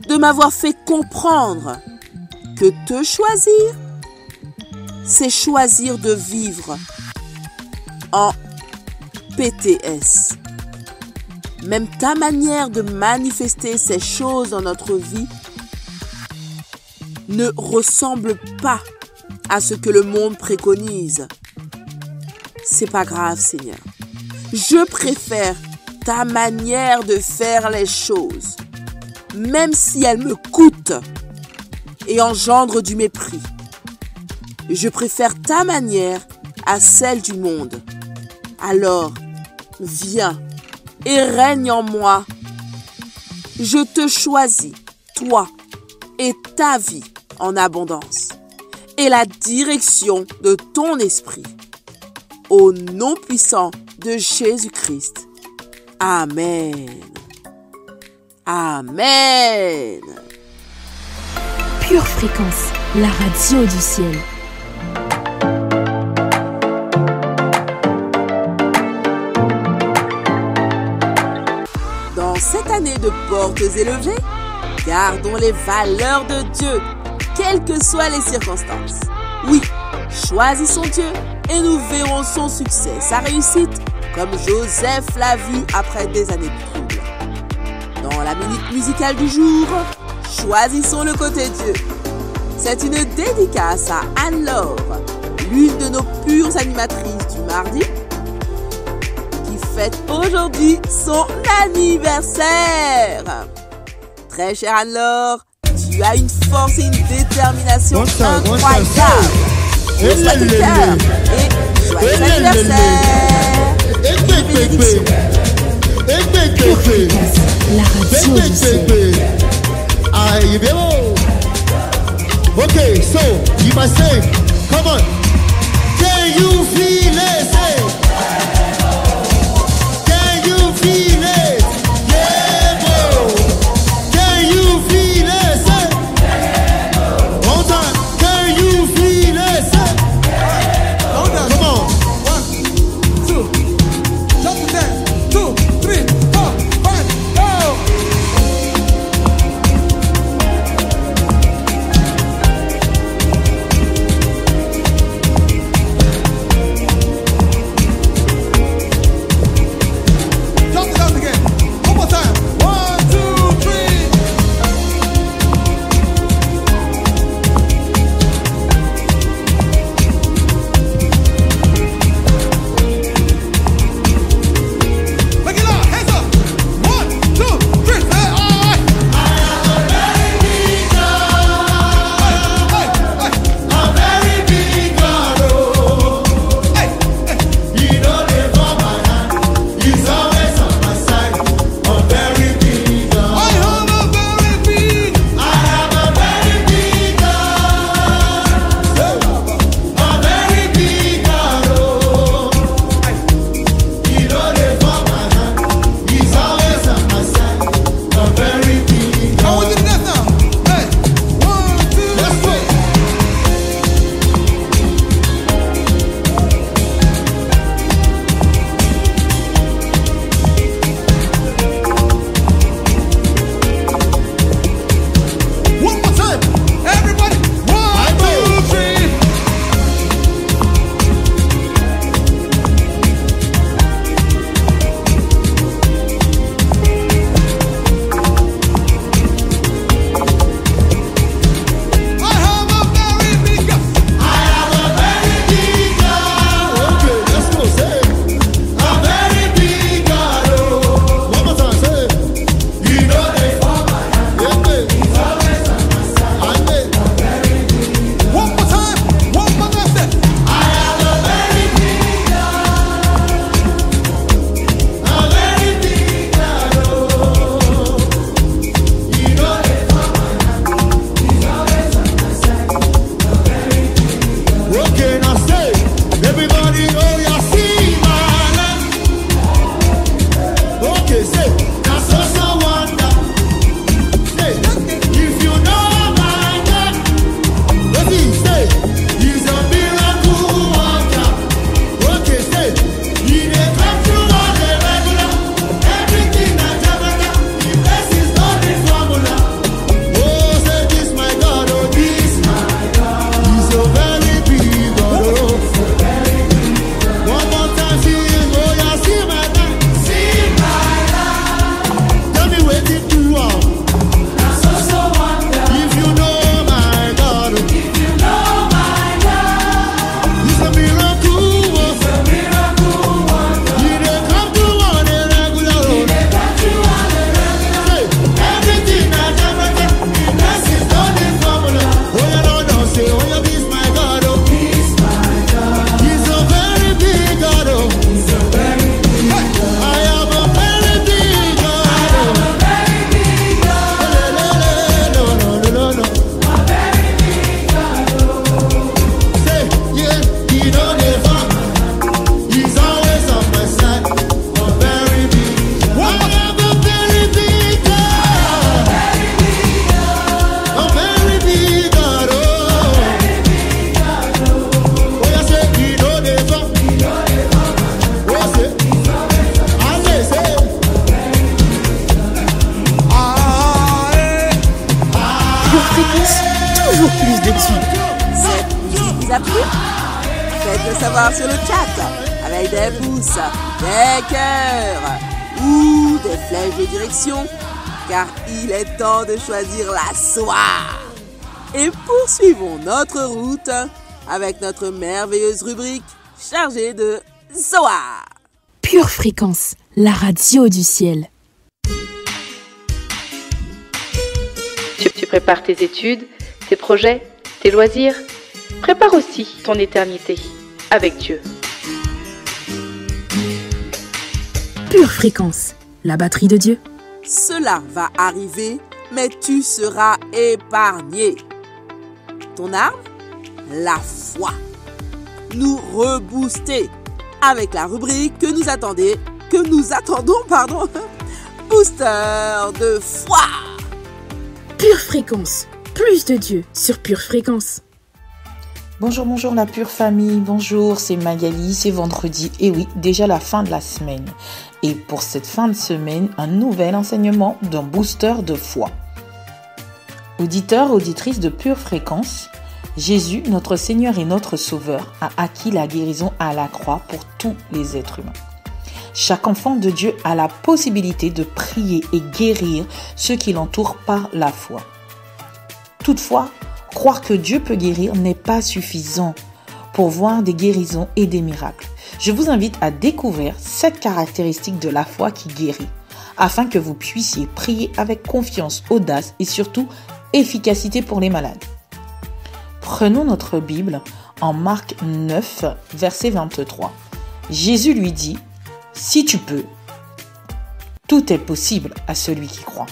de m'avoir fait comprendre que te choisir, c'est choisir de vivre en PTS. Même ta manière de manifester ces choses dans notre vie ne ressemble pas à ce que le monde préconise. C'est pas grave, Seigneur. Je préfère ta manière de faire les choses, même si elle me coûte et engendre du mépris. Je préfère ta manière à celle du monde. Alors, viens et règne en moi. Je te choisis, toi et ta vie en abondance, et la direction de ton esprit. au nom puissant de Jésus-Christ. Amen. Amen. Pure Fréquence, la radio du ciel. Dans cette année de portes élevées, gardons les valeurs de Dieu, quelles que soient les circonstances. Oui, choisissons Dieu et nous verrons son succès, sa réussite, comme Joseph l'a vu après des années de troubles. Dans la minute musicale du jour, choisissons le côté Dieu. C'est une dédicace à Anne-Laure, l'une de nos pures animatrices du mardi, qui fête aujourd'hui son anniversaire. Très chère Anne-Laure, tu as une force et une détermination incroyables. On souhaite le cœur et joyeux anniversaire. Bénédiction. Pure Fréquence, la radio du ciel. Okay, so you must say, come on. Can you feel it? Say, can you feel it? Yeah, bro. Can you feel it? Say, one time. Can you feel it? Say, come on. 1, 2, jump to dance. 2, 3, 4, 5, go. voir sur le chat avec des pouces, des cœurs ou des flèches de direction, car il est temps de choisir la soie. Et poursuivons notre route avec notre merveilleuse rubrique chargée de soie. Pure Fréquence, la radio du ciel. Tu prépares tes études, tes projets, tes loisirs. Prépare aussi ton éternité avec Dieu. Pure Fréquence, la batterie de Dieu. Cela va arriver, mais tu seras épargné. Ton arme? La foi. Nous rebooster avec la rubrique que nous attendons, Booster de foi. Pure Fréquence, plus de Dieu sur Pure Fréquence. Bonjour la pure famille, bonjour, c'est Magali, c'est vendredi, et oui, déjà la fin de la semaine. Et pour cette fin de semaine, un nouvel enseignement d'un booster de foi. Auditeurs, auditrices de Pure Fréquence, Jésus, notre Seigneur et notre Sauveur, a acquis la guérison à la croix pour tous les êtres humains. Chaque enfant de Dieu a la possibilité de prier et guérir ceux qui l'entourent par la foi. Toutefois, croire que Dieu peut guérir n'est pas suffisant pour voir des guérisons et des miracles. Je vous invite à découvrir 7 caractéristiques de la foi qui guérit, afin que vous puissiez prier avec confiance, audace et surtout efficacité pour les malades. Prenons notre Bible en Marc 9, verset 23. Jésus lui dit, « Si tu peux, tout est possible à celui qui croit. »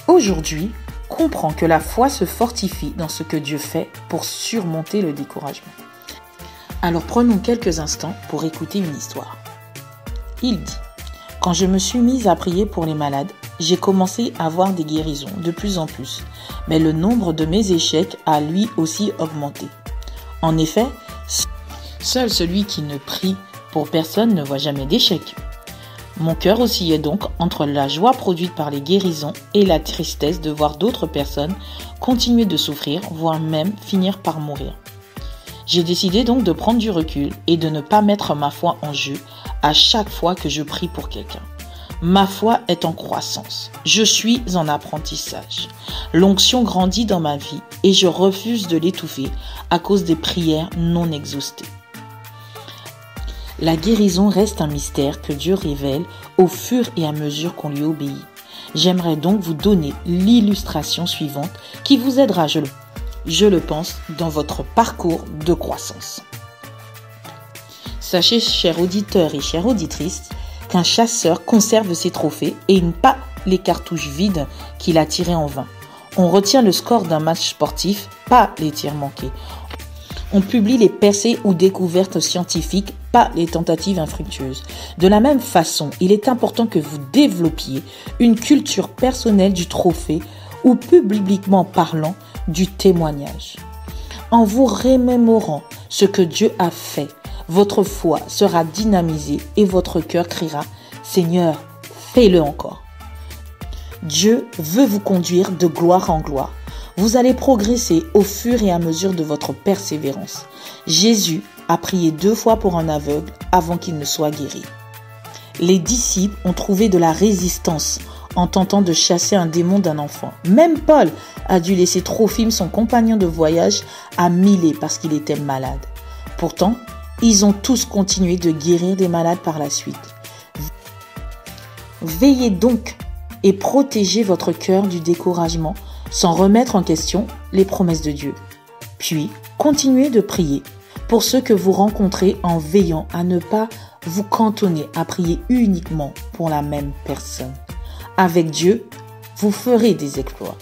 Aujourd'hui, comprends que la foi se fortifie dans ce que Dieu fait pour surmonter le découragement. Alors prenons quelques instants pour écouter une histoire. Il dit, « Quand je me suis mise à prier pour les malades, j'ai commencé à voir des guérisons de plus en plus, mais le nombre de mes échecs a lui aussi augmenté. En effet, seul celui qui ne prie pour personne ne voit jamais d'échec. Mon cœur oscillait donc entre la joie produite par les guérisons et la tristesse de voir d'autres personnes continuer de souffrir, voire même finir par mourir. J'ai décidé donc de prendre du recul et de ne pas mettre ma foi en jeu à chaque fois que je prie pour quelqu'un. Ma foi est en croissance. Je suis en apprentissage. L'onction grandit dans ma vie et je refuse de l'étouffer à cause des prières non exhaustées. La guérison reste un mystère que Dieu révèle au fur et à mesure qu'on lui obéit. J'aimerais donc vous donner l'illustration suivante qui vous aidera, je le pense, dans votre parcours de croissance. Sachez, chers auditeurs et chères auditrices, qu'un chasseur conserve ses trophées et pas les cartouches vides qu'il a tirées en vain. On retient le score d'un match sportif, pas les tirs manqués. On publie les percées ou découvertes scientifiques, pas les tentatives infructueuses. De la même façon, il est important que vous développiez une culture personnelle du trophée ou publiquement parlant du témoignage. En vous remémorant ce que Dieu a fait, votre foi sera dynamisée et votre cœur criera « Seigneur, fais-le encore ». Dieu veut vous conduire de gloire en gloire. Vous allez progresser au fur et à mesure de votre persévérance. Jésus a prié 2 fois pour un aveugle avant qu'il ne soit guéri. Les disciples ont trouvé de la résistance en tentant de chasser un démon d'un enfant. Même Paul a dû laisser Trophime, son compagnon de voyage, à Milet parce qu'il était malade. Pourtant, ils ont tous continué de guérir des malades par la suite. Veillez donc et protégez votre cœur du découragement sans remettre en question les promesses de Dieu. Puis, continuez de prier pour ceux que vous rencontrez en veillant à ne pas vous cantonner à prier uniquement pour la même personne. Avec Dieu, vous ferez des exploits.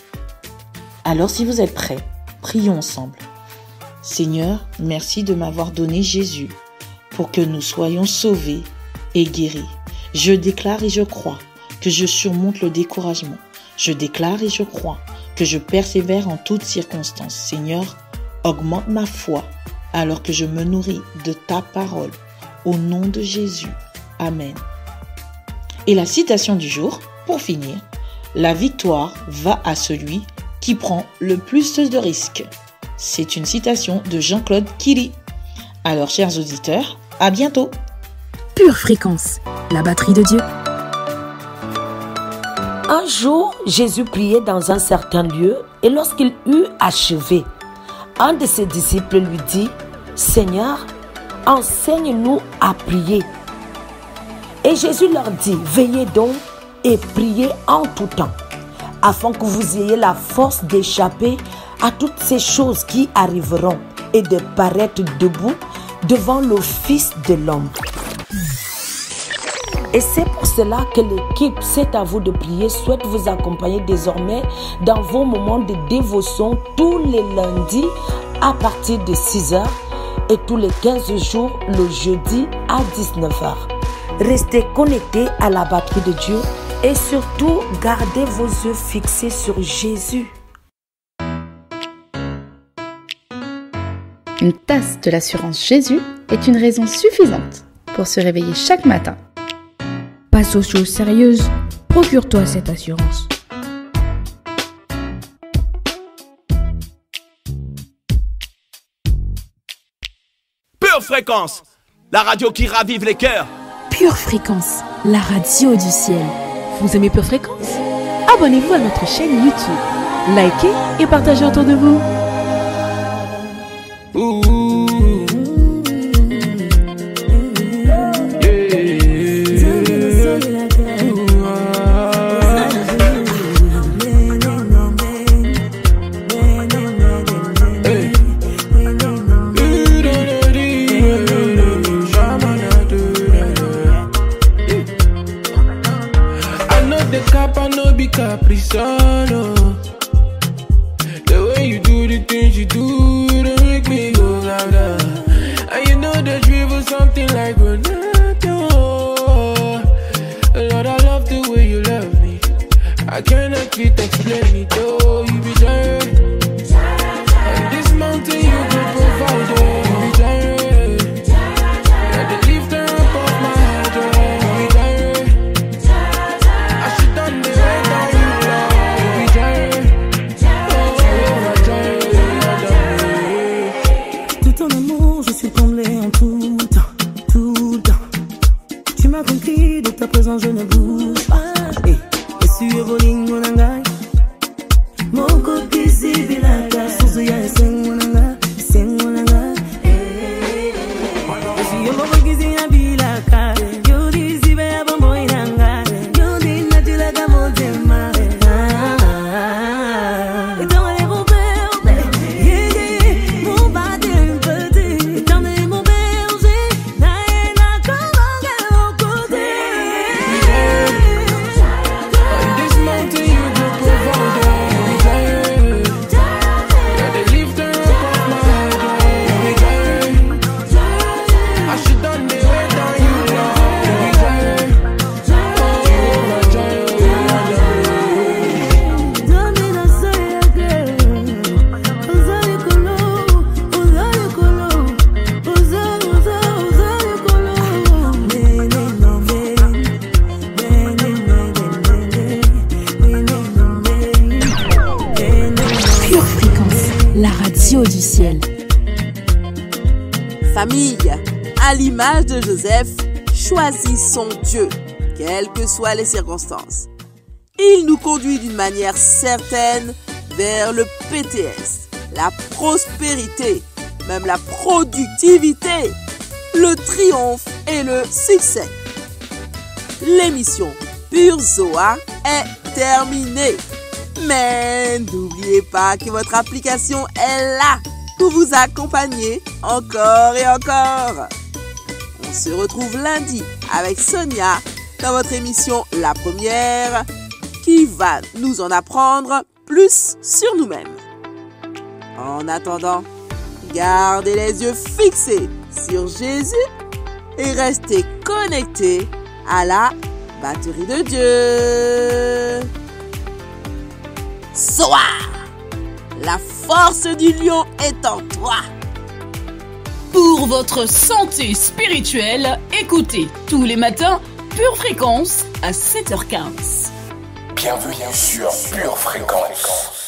Alors si vous êtes prêts, prions ensemble. Seigneur, merci de m'avoir donné Jésus pour que nous soyons sauvés et guéris. Je déclare et je crois que je surmonte le découragement. Je déclare et je crois que je persévère en toutes circonstances. Seigneur, augmente ma foi alors que je me nourris de ta parole. Au nom de Jésus. Amen. Et la citation du jour, pour finir, la victoire va à celui qui prend le plus de risques. C'est une citation de Jean-Claude Killy. Alors, chers auditeurs, à bientôt. Pure Fréquence, la batterie de Dieu. Un jour, Jésus priait dans un certain lieu et lorsqu'il eut achevé, un de ses disciples lui dit, « Seigneur, enseigne-nous à prier. » Et Jésus leur dit, « Veillez donc et priez en tout temps, afin que vous ayez la force d'échapper à toutes ces choses qui arriveront et de paraître debout devant le Fils de l'homme. » Et c'est pour cela que l'équipe C'est à vous de prier souhaite vous accompagner désormais dans vos moments de dévotion tous les lundis à partir de 6h et tous les 15 jours le jeudi à 19h. Restez connectés à la batterie de Dieu et surtout gardez vos yeux fixés sur Jésus. Une tasse de l'assurance Jésus est une raison suffisante pour se réveiller chaque matin. Passe aux choses sérieuses, procure-toi cette assurance. Pure Fréquence, la radio qui ravive les cœurs. Pure Fréquence, la radio du ciel. Vous aimez Pure Fréquence? Abonnez-vous à notre chaîne YouTube. Likez et partagez autour de vous. Capricorn, the way you do the things you do, they make me go like that. And you know the dribble something like Ronaldo. Lord, I love the way you love me. I cannot fit explain it though. You be giant, and this mountain you go provide. You be giant, and the lifter up of my head. You be giant, I should done the way down. Conquis de ta présence, je ne bouge pas. Et sur vos lignes, mon angai. Mon copie, c'est Vilaka. Sous ya, c'est mon anga. C'est mon anga. Et si yo m'en veux qu'ils y a Vilaka. Yo dis, si ben y'a bon boy nanga. Yo dis, n'a tu la gamme au déma. Et dans les repères, mon bâti un petit. Et dans les mon berger, n'a comme du ciel. Famille, à l'image de Joseph, choisissons Dieu, quelles que soient les circonstances. Il nous conduit d'une manière certaine vers le PTS, la prospérité, même la productivité, le triomphe et le succès. L'émission Pure Zoa est terminée. Mais n'oubliez pas que votre application est là pour vous accompagner encore et encore. On se retrouve lundi avec Sonia dans votre émission La Première qui va nous en apprendre plus sur nous-mêmes. En attendant, gardez les yeux fixés sur Jésus et restez connectés à la batterie de Dieu. Soa, la force du lion est en toi. Pour votre santé spirituelle, écoutez tous les matins Pure Fréquence à 7h15. Bienvenue sur Pure Fréquence.